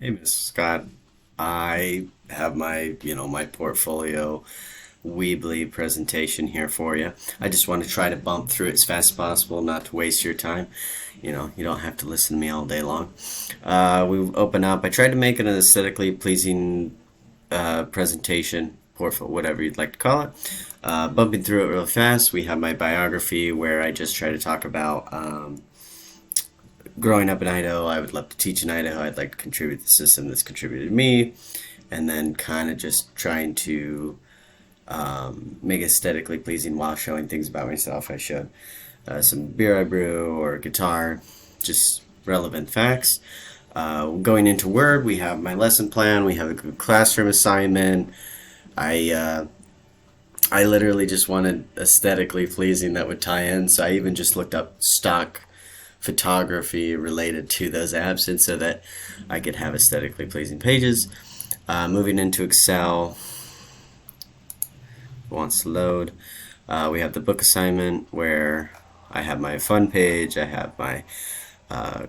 Hey, Mr. Scott. I have my portfolio Weebly presentation here for you. I just want to try to bump through it as fast as possible, not to waste your time. You don't have to listen to me all day long. We open up. I tried to make it an aesthetically pleasing presentation, portfolio, whatever you'd like to call it. Bumping through it real fast. We have my biography where I just try to talk about growing up in Idaho. I would love to teach in Idaho. I'd like to contribute to the system that's contributed to me, and then kind of just trying to make it aesthetically pleasing while showing things about myself. I showed some beer I brew or guitar, just relevant facts. Going into Word, we have my lesson plan. We have a good classroom assignment. I I literally just wanted aesthetically pleasing that would tie in, so I even just looked up stock photography related to those apps, and so that I could have aesthetically pleasing pages. Moving into Excel, wants to load. We have the book assignment where I have my fun page, I have my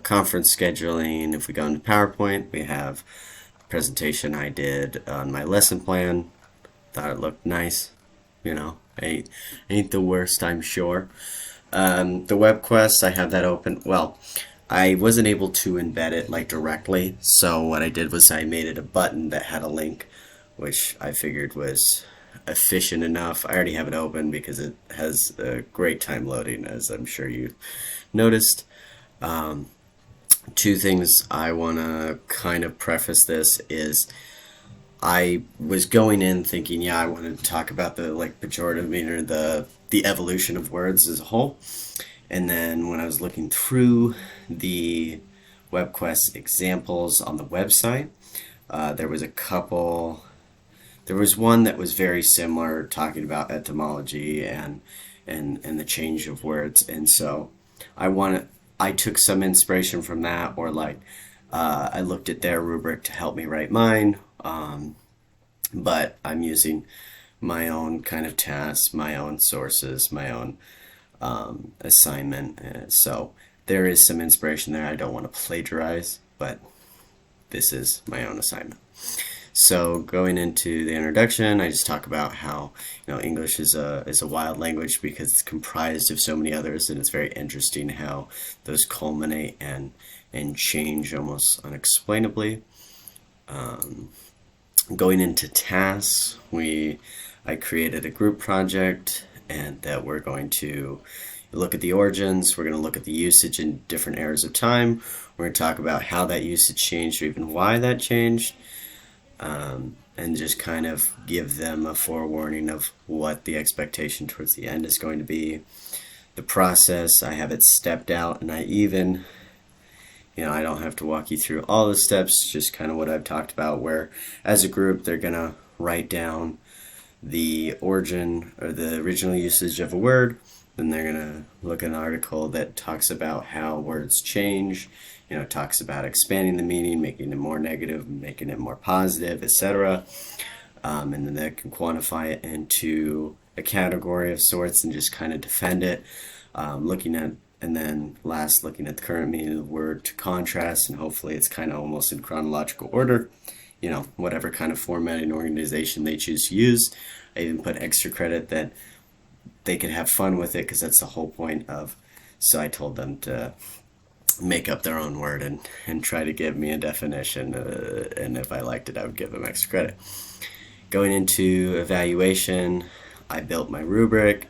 conference scheduling. If we go into PowerPoint, we have a presentation I did on my lesson plan. Thought it looked nice. Ain't the worst, I'm sure. The web quest, I have that open. Well, I wasn't able to embed it like directly, so what I did was I made it a button that had a link, which I figured was efficient enough. I already have it open because it has a great time loading, as I'm sure you noticed. Two things I want to kind of preface this is I was going in thinking, yeah, I wanted to talk about the pejorative meaning or the evolution of words as a whole. And then when I was looking through the WebQuest examples on the website, there was a couple. There was one that was very similar, talking about etymology and the change of words. And so I took some inspiration from that, or I looked at their rubric to help me write mine. But I'm using my own kind of tasks, my own sources, my own assignment. So there is some inspiration there. I don't want to plagiarize, but this is my own assignment. So going into the introduction, I just talk about how English is a wild language because it's comprised of so many others, and it's very interesting how those culminate and change almost unexplainably. Going into tasks, I created a group project, and that we're going to look at the origins. We're going to look at the usage in different eras of time. We're going to talk about how that usage changed, or even why that changed, and just kind of give them a forewarning of what the expectation towards the end is going to be. The process, I have it stepped out, and I even I don't have to walk you through all the steps, just kind of what I've talked about, where as a group they're going to write down the origin or the original usage of a word. Then they're going to look at an article that talks about how words change, talks about expanding the meaning, making it more negative, making it more positive, etc. And then they can quantify it into a category of sorts and just kind of defend it, and then last, looking at the current meaning of the word to contrast, and hopefully it's kind of almost in chronological order, whatever kind of formatting organization they choose to use. I even put extra credit that they could have fun with it, because that's the whole point of, so I told them to make up their own word and try to give me a definition, and if I liked it, I would give them extra credit. Going into evaluation, I built my rubric.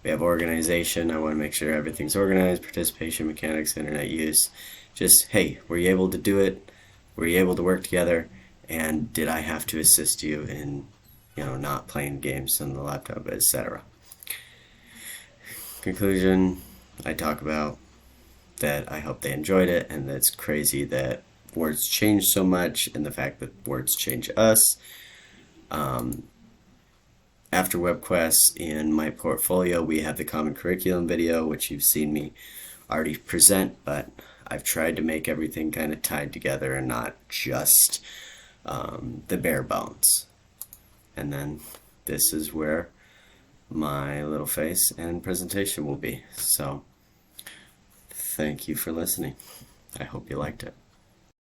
We have organization. I want to make sure everything's organized, participation, mechanics, internet use. Just, hey, were you able to do it? Were you able to work together? And did I have to assist you in, not playing games on the laptop, etc.? Conclusion, I talk about that I hope they enjoyed it, and that's crazy that words change so much, and the fact that words change us. After WebQuest, in my portfolio, we have the Common Curriculum video, which you've seen me already present, but I've tried to make everything kind of tied together and not just the bare bones. And then this is where my little face and presentation will be. So thank you for listening. I hope you liked it.